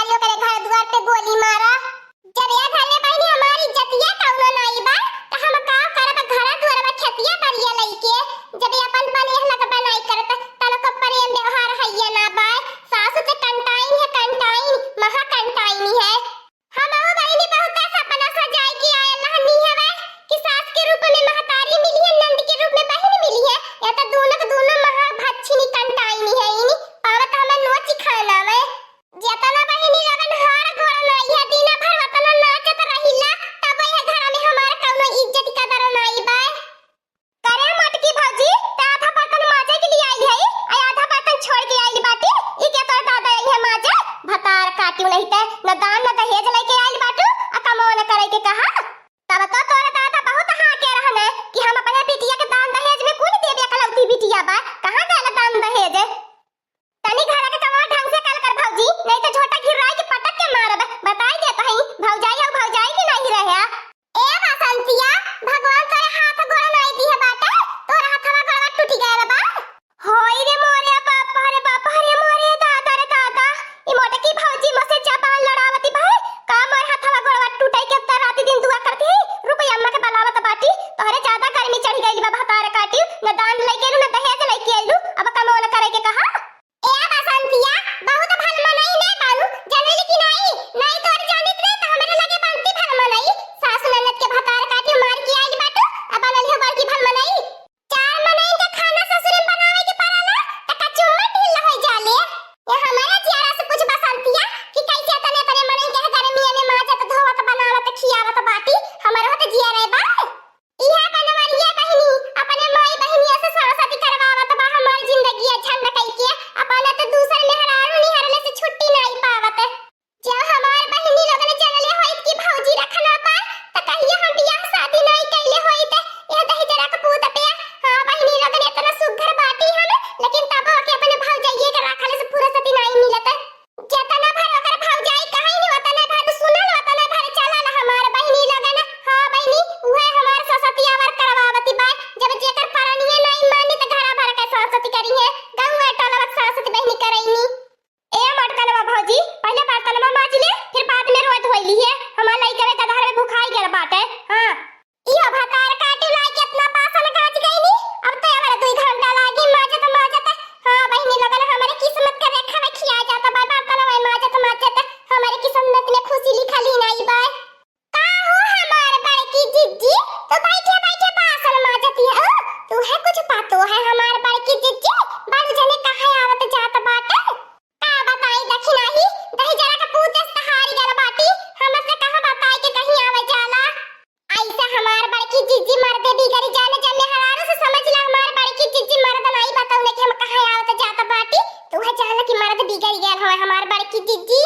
दुआरियों करे घर द्वार पे गोली मारा। जब ये घरले बहनी हमारी इज्जतिया कौनो नहीं बा त हम का करब घर द्वार में खेतिया बरिया लइके। जब ये अपन बने हला का बनाई करत तनो को प्रेम व्यवहार हैया ना बा। सासु ते कंटाइन है, कंटाइन महा कंटाइन है। हम वो बहनी बहुत सपना सजाई के आयल हनी है बा कि सास के रूप में महतारी मिली है, नंद के रूप में बहन मिली है। या तो दोनों के दोनों महा भच्छनी कंटाइन है इनी पावत हमें नोची खाना में। जतना बहनी लगन हार घोड़ नहीं है दिन भर वतना नाचत रहिला तब ये घर में हमार कौनो इज्जत कदर नहीं बा। करे मटकी भौजी त आधा बर्तन माजे के लिए आई है आ आधा बर्तन छोड़ के आई बाटी। ई के तोर दादा आई है माजे भतार काटियो नहीं ते न दान न दहेज लेके आई बाटू आ कमो न करे के कहा। तब तो तोर दादा बहुत हां के रहने कि हम अपने बिटिया के दान दहेज में कौन देबे कलौती बिटिया बा। कहां जाला दान दहेज तनी घर के कमा ढंग से कल कर भौजी नहीं तो झोटा गिराई के पटक के मारब। बताई दे तही भौजाई और भौजाई की नहीं रहे। ए बसंतिया भगवान तोरे हाथ गोड़ नहीं दी है बाटे तोर हाथवा गोड़वा टूट गया बा। होई रे मोरे बाप रे मोरे दादा रे दादा ई मोटकी भौजी मसे जबान लड़ावती भाई का मोर हाथवा गोड़वा टूटई के त रात दिन दुआ करती रुपया अम्मा के बलावत बाटी। तोहरे ज्यादा गर्मी चढ़ गई बा भतार काटी न दान लेके न दहेज लेके आइलू अब कमो न करे के कहा। ए बसंतिया बहुत भल मनई ने बानू जनली की नहीं तोर जानित रे त हमरे लगे बनती भल मनई। सासु ननद के भतार काटी मार के आइल बाटू अब बनल हो बड़की भल मनई। चार मनई के खाना ससुर बनावे के पड़ला त कचुम्मा ढील हो जाले। ये हमारा जियारा से कुछ बसंतिया कि कैसे तने तने मनई के गर्मिया में माजत धोवत बनावत खियावत बाटी हमर होत जियारा बा। इहा बनवरिया बहनी अपने माई बहनिया से सरस्वती करवावत बा हमार जिंदगी झंड कई के अपना तो दूसर मेहरारू निहरले से छुट्टी नहीं पावत। जब हमार बहनी लोग ने जनले होइत कि भौजी रखना पा त कहिए हम बियाह शादी नहीं कइले होइत ए दही जरा के पूत पे। हां बहनी लोग ने इतना सुघर बाटी हम लेकिन तब के अपने भौजाइए के रखले से पूरा सती नहीं मिलत। जतना भर ओकर भौजाई कहीं नहीं वतना भर सुनल वतना भर चलल हमार बहनी लोग ने। हां बहनी उहे हमार सरस्वती आवर करवावती बा। जब जेकर परनिए नहीं मानी त घरा भर के सरस्वती करी है गौवा टोलवा सरस्वती बहनी करैनी। ए मटकलवा भौजी पहले बर्तनवा माज ले फिर बाद में रोत होइली है हमार लइका के गधार में भुखाई गेल बाटे। हां इहो भतार काटे लाई कितना बासन गाज गईनी अब तो हमारा 2 घंटा लागी माजत। हां बहनी लगन हमारे किस्मत के रेखा में खिया जाता बा बर्तनवा माजत हमारे किस्मत में खुशी लिखली नहीं बा। का हो हमार बड़की जिज्जी तो बैठे बैठे बासन माजती है। तू है कुछ पातो है हमार बड़की जिज्जी बड़ जने कहां आवत जात बाटे का बताई दखी नहीं दही जरा का पूते सहारी गल बाटी हमसे कहां बताई के कहीं आवे जाला। ऐसा हमार बड़की जिज्जी मर्दे बिगड़ी जाने जब मेहरारू से समझ ला हमार बड़की जिज्जी मर्द नहीं बताउने कि हम कहां आवत जात बाटी। तू है जान कि मर्द बिगड़ गेल है हमार बड़की जिज्जी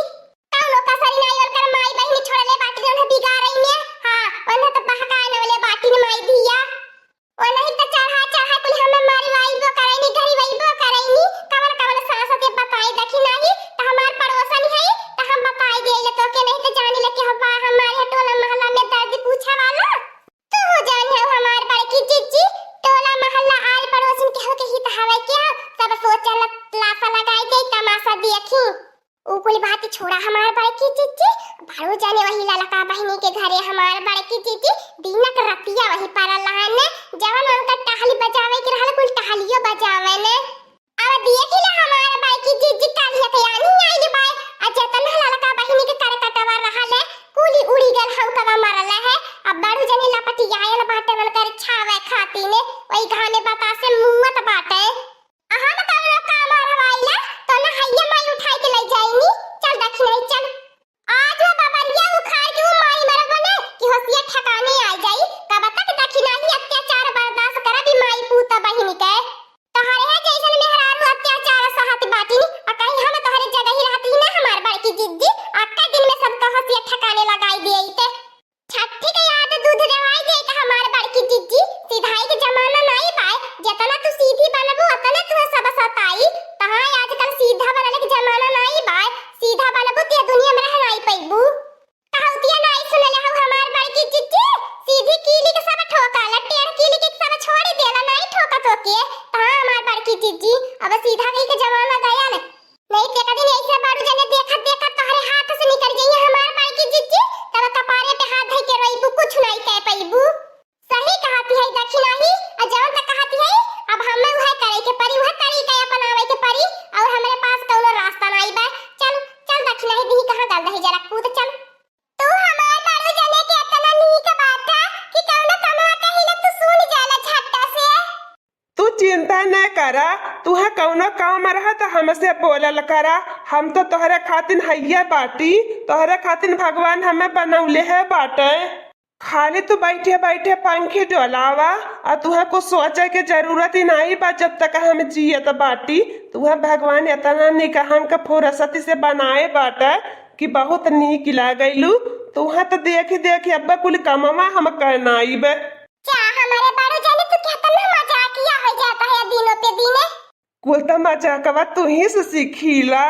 कौनो कसरी नहीं और कर माई बहनी छोड़ले बाटी ने बिगाड़ई ने। हां ओने तो बहकाए न वाले बाटी ने माई दिया ओ नहीं तो चढ़ा कुल हमें मारी वाइबो करैनी गरी वाइबो करैनी कवन सासते बताई दखी नहीं त हमार पड़ोसन है त हम बताई देले तो के नहीं तो जाने ले कि हवा हमारे टोला मोहल्ला में दर्द पूछे वाला तू हो जान है हमार बड़की जिज्जी टोला मोहल्ला आल पड़ोसन के हो के ही त हवे क्या सब सोचल लाफा लगाई दे तमाशा देखी। ओ कोई बात छोड़ा हमार बड़की जिज्जी भाड़ो जाने वही ललका बहनी के घरे हमार बड़की जिज्जी दिनक रतिया वही पर लाने जवन उनका टहली बजावे के रहल कुल टहलियो बजावे ने। अब देख ले हमार बड़की जिज्जी कालिया के आनी आई बाय आ जतन ललका बहनी के कर कटवा रहल है कुली उड़ी गल हउ कवा मरल है। अब बड़ू जने लपटी आयल बाटे मन कर छावे खाती ने वही घाने बतासे मुंहत बाटे। आहा बताओ का मारवाइला तो ना हैया माई उठाई के ले जाईनी चल दखी नहीं चल आज वो बबरिया उखाड़ के माई मर बने कि होसिया ठकाने आ जाई कब तक दखी नहीं अत्याचार बर्दाश्त कर भी माई पूत बहिनी के तोहरे करा, तुहे कौनो काम में रहा तो हमसे बोलल करा। हम तो तोहरे खातिर हैया बाटी, तोहरे खातिर भगवान हमें बनौले है बाटे। खाली तू बैठे बैठे पंखे डोलावा और तुहे कुछ सोचे के जरूरत ही नहीं बा। जब तक हम जियत बाटी तुहे भगवान इतना निक हमके फुर्सती से बनाए बाटे कि बहुत नीक लागैलू। तुहे तो देखी देखी अब कुल कमवा हम करनाइब। क्या हमारे बारू जाने तू कितना मजाकिया हो जाता है दिनों पे दिने। कुल तो मजाकवा तू ही से सीखीला।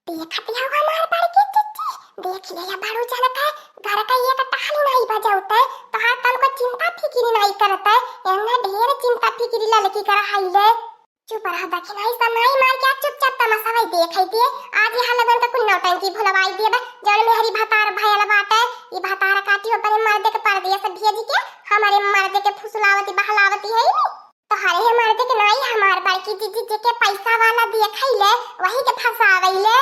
देखती हो हमारे बारू की चिट्ठी, देख लिया बारू जाने का घर का ये का टहल नहीं बजाता है तो हर तन को चिंता फिक्री नहीं करता है। इन्हें ढेर चिंता फिक्री लड़की करा है ले। चुप रह दखी नहीं समाई मार क्या चुपचाप तमाशा भाई देखई दिए। आज यहाँ लगन तक कुल नौटंकी भुलवाई दिए बे। जड़ में हरी भतार भयल बाटे ये भतार काटी अपने मर्दे के पर्दे से भेज के हमारे मर्दे के फुसलावती बहलावती है नी। तो हरे मर्दे के नहीं हमार बाकी जीजी जे के पैसा वाला देखई ले वही के फसावई ले।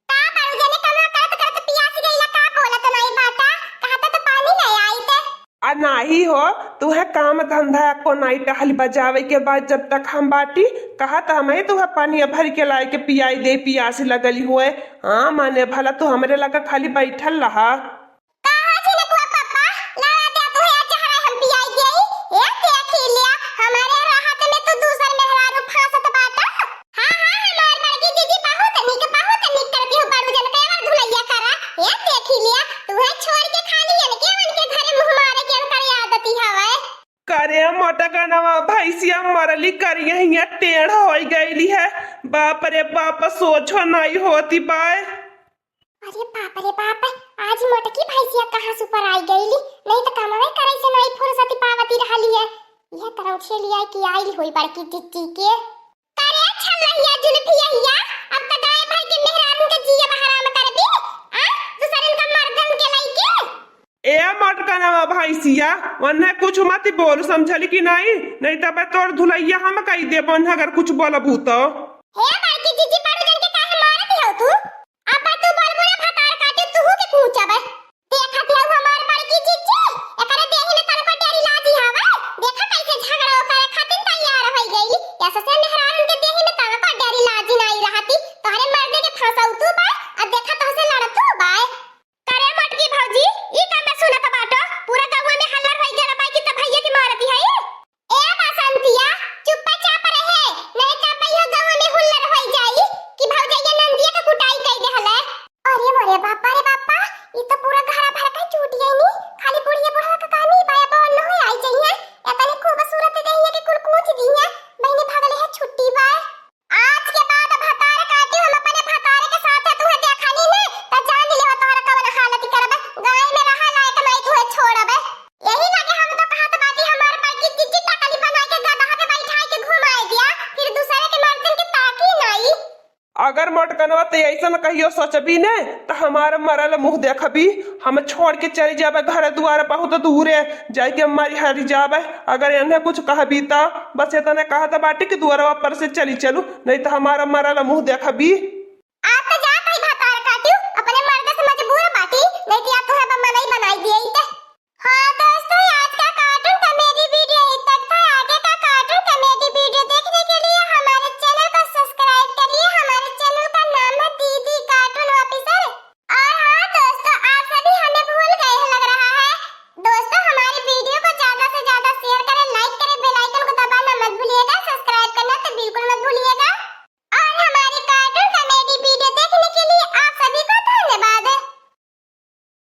का बारू जने कमा करत करत पियासी गईला का बोलत नहीं बाटा कहता तो पानी नहीं आई ते। आ नहीं हो तुहे काम धंधा को नहीं टहल बजावे के बाद जब तक हम बाटी कहा तो हमें तुहे पानी भर के लाए के पियाई दे पियासी लगली हुए। हाँ माने भला तू हमरे लगा खाली बैठल रहा। कहां चले को पापा लगा दे तू है चहरा हम पियाई देई एक देख लिया हमारे राहत में तो दूसर मेहरारू फांसत बाटा। हां हां हमार बड़की दीदी बहुत निक करती हो बारू जन केवर धुलैया करा एक देख लिया तू है छोड़ के खाली है के मन के घरे मुंह मारे के कर आदती हवे। करे मोटा गनवा भैंसिया मरली करिए हिया टेढ़ हो गईली है। बाप रे बाप सोचो नहीं होती बाय। अरे बाप आज मोटकी भैंसिया कहां सुपर आई गईली नहीं तो कमावे करे से नहीं फुर्सती पावती रहली है। यह तरह से लिया कि आई हुई बड़की चिच्ची के करे छलैया जुल्फिया हिया अब तो गाय भाई के मेहरारू के जिया हराम कर दी आ दूसरन का मर्दन के लइके। ए मटकनवा भैंसिया वन्ने कुछ मत बोल समझली कि नहीं नहीं तब तोर धुलैया हम कही देबो अगर कुछ बोलबू तो। हे बड़की जीजी बारू जन के काहे मारत हो तू अब तू बोल बोले भतार काटे तू के पूछबे देखत हो हमार बड़की जीजी एकरे देहि में तन को डेरी लाजी हवे देखा कैसे झगड़ा करे खातिर तैयार हो गईली ऐसे से मेहरारू के देहि में तन को डेरी लाजी नहीं रहती तोहरे मर्दे के फंसाऊ तू बा अब देखा तो से लड़तू बा। करे मटकी भौजी ई का मैं सुनत बाटो पूरा गांव में हल्ला होई गेल बा कि त भैया की मारती है। ए बसंतिया चुपचाप रहे नहीं त भैया गांव में हुल्लड़ होई जाई कि भौजैया नंदिया के कुटाई कई देहले। अरे मोरे बापा रे बापा ई तो पूरा घर भर का छूट गई नी खाली बुढ़िया बुढ़ा का कहानी बाया बावन न होई आई चाहिए एतने खूबसूरत देहिया के कुल पूछ दी है बहनी भागले है छुट्टी बा। आज के बाद भतार काटी हम अपने भतार के साथ तू है देखनी ने त जान ले तोहरा कवन हालत करबे गाय में रहा लायक नहीं तू है छोड़बे। यही लगे हम तो कहत बाटी हमार बड़की चिच्ची टकली बना के गधा के बैठाई के घुमाए दिया फिर दूसरे के मर्दन के ताकी नहीं। अगर मटकनवा तो ऐसा कहियो सोचबी ने तो हमारा मरल मुंह देखबी हम छोड़ के चली जाबे घर दुआर बहुत दूर है जाके हमारी हरी जाबे। अगर इन्हें कुछ कहबी तो बस इतने कहत बाटी कि दुआरवा पर से चली चलू नहीं तो हमारा मरल मुंह देखबी।